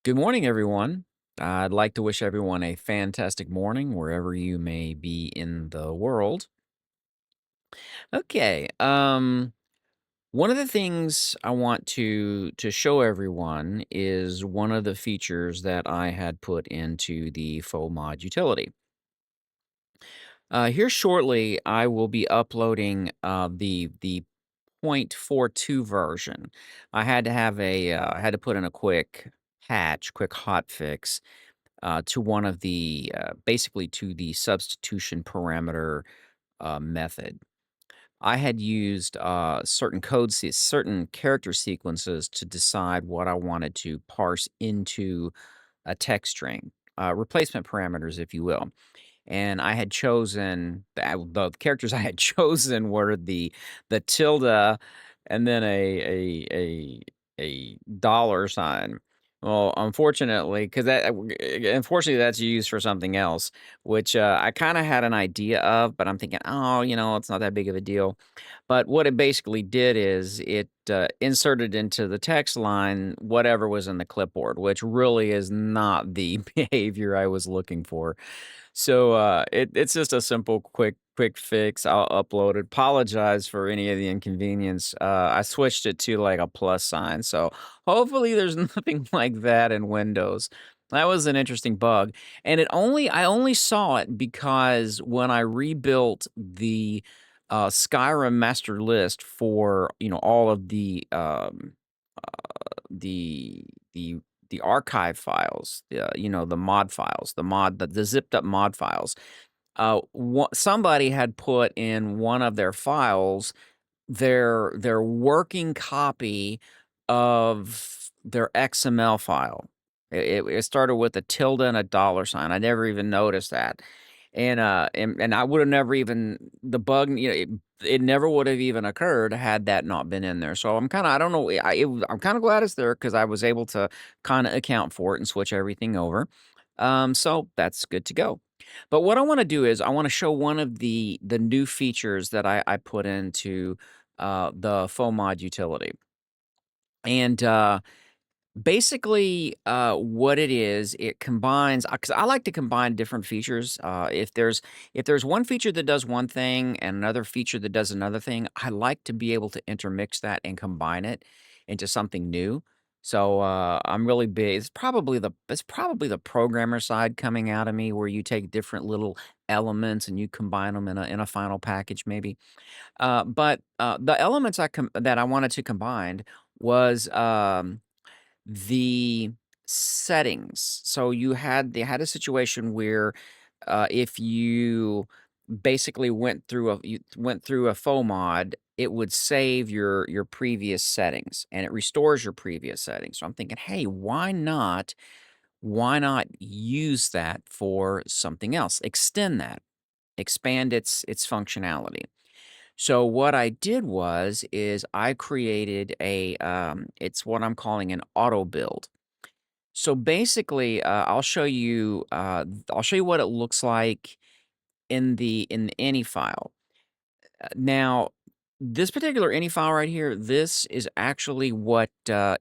Good morning, everyone. I'd like to wish everyone a fantastic morning wherever you may be in the world. Okay. One of the things I want to show everyone is one of the features that I had put into the FOMOD utility. Here shortly, I will be uploading the point 42 version. I had to have I had to put in a quick hot fix to one of basically to the substitution parameter method. I had used certain character sequences to decide what I wanted to parse into a text string, replacement parameters, if you will. And I had chosen the characters I had chosen were the tilde and then a dollar sign. Well, unfortunately, because unfortunately that's used for something else, which I kind of had an idea of, but I'm thinking, oh, it's not that big of a deal. But what it basically did is it inserted into the text line whatever was in the clipboard, which really is not the behavior I was looking for. So, it's just a simple, quick fix. I'll upload it. Apologize for any of the inconvenience. I switched it to, like, a plus sign, so hopefully there's nothing like that in Windows. That was an interesting bug, and I only saw it because when I rebuilt the, Skyrim master list for, all of the the the archive files, the mod files, the zipped up mod files. Somebody had put in one of their files their working copy of their XML file. It started with a tilde and a dollar sign. I never even noticed that. And I would have never even the bug, it never would have even occurred had that not been in there. So I'm kind of I don't know. I'm kind of glad it's there because I was able to kind of account for it and switch everything over. So that's good to go. But what I want to do is I want to show one of the new features that I put into the FOMOD utility. And basically, what it is, it combines because I like to combine different features. If there's one feature that does one thing and another feature that does another thing, I like to be able to intermix that and combine it into something new. So I'm really big. It's probably the programmer side coming out of me, where you take different little elements and you combine them in a final package, maybe. But the elements that I wanted to combine was the settings. So they had a situation where, if you basically went through a FOMOD, it would save your previous settings and it restores your previous settings. So I'm thinking, hey, why not use that for something else? Extend that, expand its functionality. So what I did is I created it's what I'm calling an auto build. So basically, I'll show you what it looks like in the ini file. Now, this particular ini file right here, this is actually what the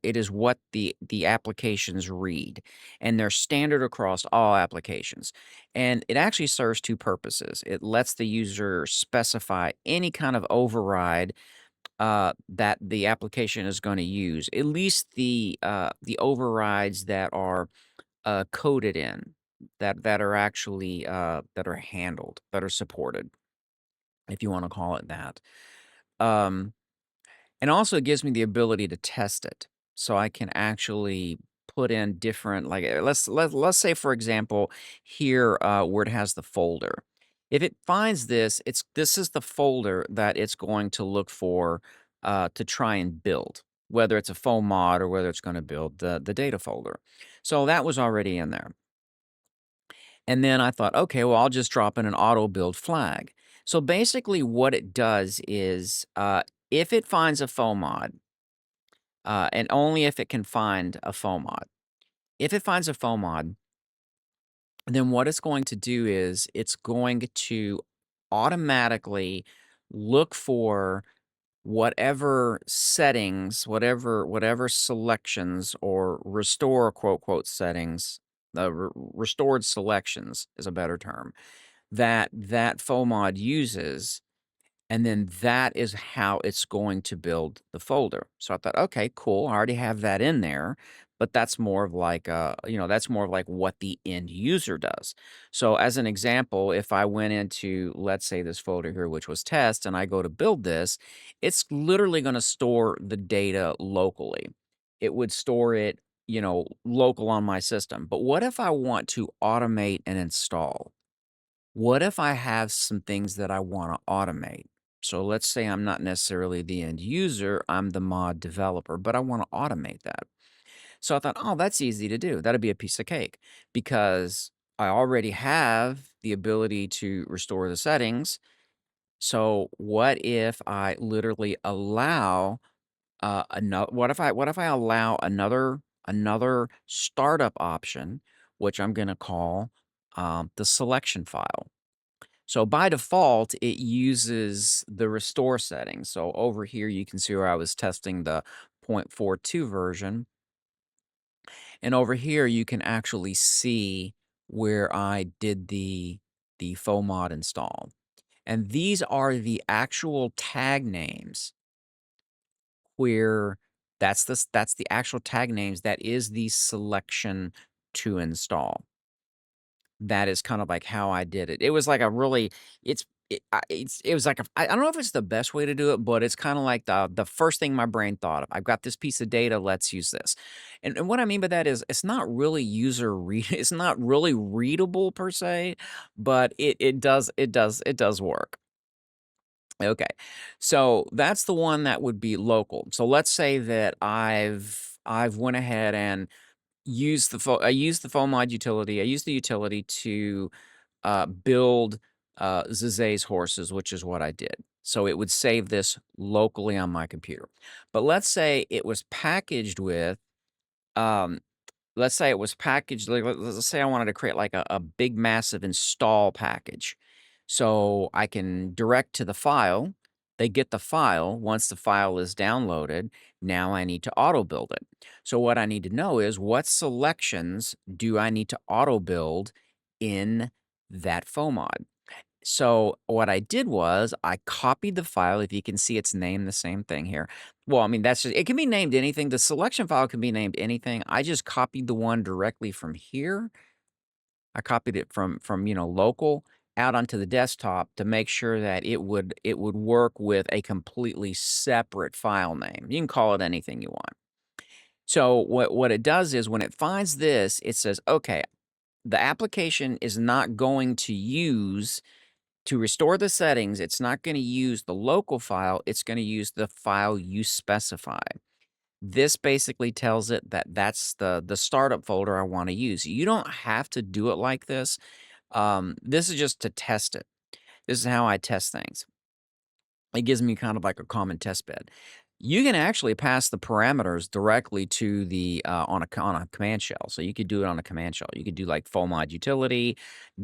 applications read, and they're standard across all applications. And it actually serves two purposes. It lets the user specify any kind of override that the application is going to use, at least the overrides that are coded in, that are actually that are handled, that are supported, if you want to call it that. Um, and also it gives me the ability to test it, so I can actually put in different, like, let's say, for example, here, where it has the folder. If it finds this is the folder that it's going to look for, to try and build, whether it's a foam mod or whether it's gonna build the data folder. So that was already in there. And then I thought, "Okay, well, I'll just drop in an auto build flag." So basically what it does is, if it finds a FOMOD, and only if it can find a FOMOD. If it finds a FOMOD, then what it's going to do is it's going to automatically look for whatever settings, whatever selections or restore quote quote settings, restored selections is a better term that FOMOD uses, and then that is how it's going to build the folder. So I thought, okay, cool. I already have that in there, but that's more of like, that's more of like what the end user does. So as an example, if I went into, let's say this folder here, which was test, and I go to build this, it's literally going to store the data locally. It would store it, local on my system. But what if I want to automate and install? What if I have some things that I wanna automate? So let's say I'm not necessarily the end user, I'm the mod developer, but I wanna automate that. So I thought, "Oh, that's easy to do. That'd be a piece of cake," because I already have the ability to restore the settings. So what if I literally allow, what if I allow another startup option, which I'm gonna call, the selection file. So by default, it uses the restore settings. So over here, you can see where I was testing the 0.42 version. And over here, you can actually see where I did the FOMOD install. And these are the actual tag names where that's the actual tag names. That is the selection to install. That is kind of like how I did it. It was like a really it was like I don't know if it's the best way to do it, but it's kinda like the first thing my brain thought of. I've got this piece of data, let's use this. And what I mean by that is it's not really user read it's not really readable per se, but it does work. Okay. So that's the one that would be local. So let's say that I've went ahead and I used the FOMOD utility. I used the utility to build Zizay's horses, which is what I did. So it would save this locally on my computer. But let's say it was packaged with um, let's say it was packaged like, let's say I wanted to create like a big massive install package. So I can direct to the file. They get the file. Once the file is downloaded, now I need to auto build it. So what I need to know is what selections do I need to auto build in that FOMOD? So what I did was I copied the file. If you can see, it's named the same thing here. Well, I mean, that's just, it can be named anything. The selection file can be named anything. I just copied the one directly from here. I copied it from local out onto the desktop to make sure that it would work with a completely separate file name. You can call it anything you want. So what it does is when it finds this, it says, okay, the application is not going to restore the settings, it's not gonna use the local file, it's gonna use the file you specify. This basically tells it that that's the startup folder I wanna use. You don't have to do it like this. This is just to test it. This is how I test things. It gives me kind of like a common test bed. You can actually pass the parameters directly to the on a command shell. So you could do it on a command shell. You could do like FOMOD utility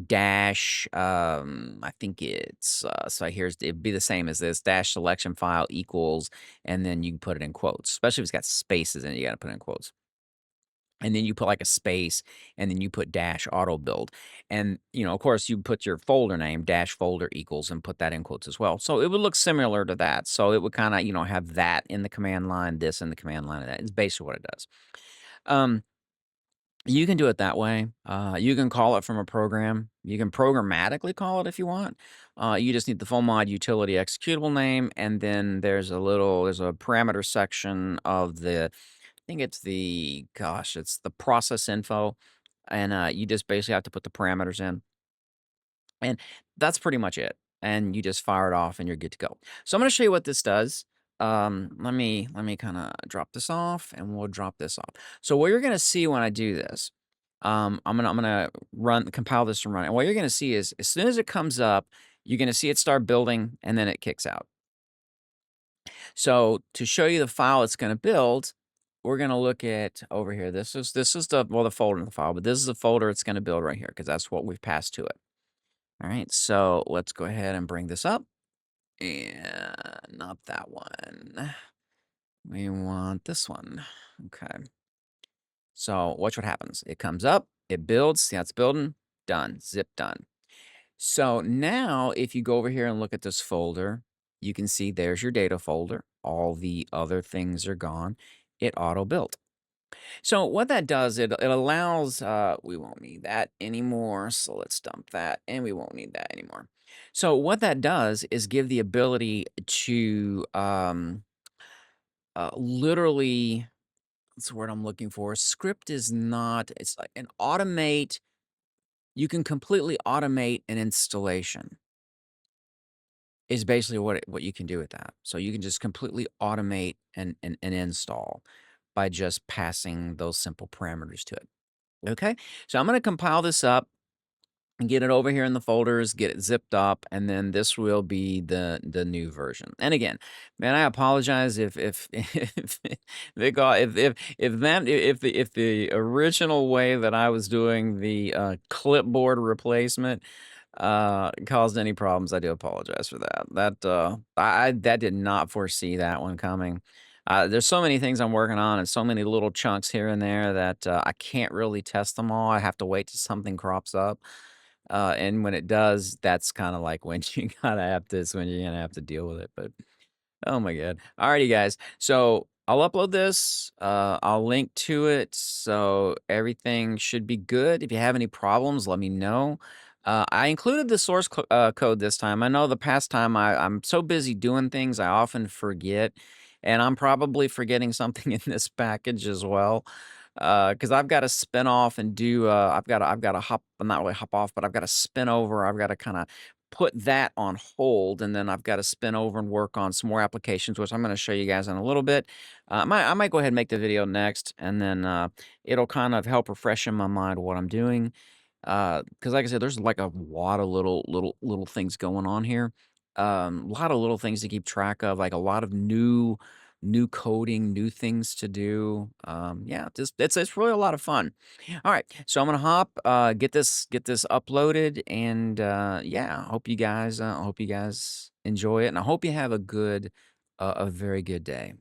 dash. I think it's so here's it'd be the same as this dash selection file equals, and then you can put it in quotes. Especially if it's got spaces in it, you got to put it in quotes. And then you put like a space, and then you put dash auto build. And, of course, you put your folder name, dash folder equals, and put that in quotes as well. So it would look similar to that. So it would kind of, have that in the command line, this in the command line of that. It's basically what it does. Um, you can do it that way. You can call it from a program. You can programmatically call it if you want. You just need the full mod utility executable name, and then there's a parameter section of I think it's the process info, and you just basically have to put the parameters in, and that's pretty much it. And you just fire it off, and you're good to go. So I'm going to show you what this does. Let me kind of drop this off, and we'll drop this off. So what you're going to see when I do this, I'm gonna compile this and run it. And what you're going to see is as soon as it comes up, you're going to see it start building, and then it kicks out. So to show you the file it's going to build, we're going to look at over here. This is the folder in the file, but this is the folder it's going to build right here because that's what we've passed to it. All right, so let's go ahead and bring this up. And not that one. We want this one. Okay. So watch what happens. It comes up, it builds, see how it's building? Done. Zip done. So now if you go over here and look at this folder, you can see there's your data folder. All the other things are gone. It auto built. So what that does, it allows, we won't need that anymore. So let's dump that and we won't need that anymore. So what that does is give the ability to literally, what's the word I'm looking for? Script is not, it's like an automate. You can completely automate an installation is basically what you can do with that. So you can just completely automate an install by just passing those simple parameters to it. Okay, so I'm going to compile this up and get it over here in the folders, get it zipped up, and then this will be the new version. And again, man, I apologize if if they got if the original way that I was doing the clipboard replacement caused any problems. I do apologize for that. That did not foresee that one coming. There's so many things I'm working on and so many little chunks here and there that I can't really test them all. I have to wait till something crops up. And when it does, that's kind of like when you gotta have this, when you're gonna have to deal with it. But oh my god. Alrighty, guys. So I'll upload this. I'll link to it. So everything should be good. If you have any problems, let me know. I included the source code this time. I know the past time I'm so busy doing things, I often forget. And I'm probably forgetting something in this package as well. Because I've got to spin off and do, I've got to hop, not really hop off, but I've got to spin over. I've got to kind of put that on hold, and then I've got to spin over and work on some more applications, which I'm going to show you guys in a little bit. I might go ahead and make the video next, and then it'll kind of help refresh in my mind what I'm doing. Because like I said, there's like a lot of little things going on here. A lot of little things to keep track of, like a lot of new coding, new things to do. Yeah, just it's really a lot of fun. All right, so I'm gonna hop, get this uploaded, and yeah, I hope you guys enjoy it, and I hope you have a very good day.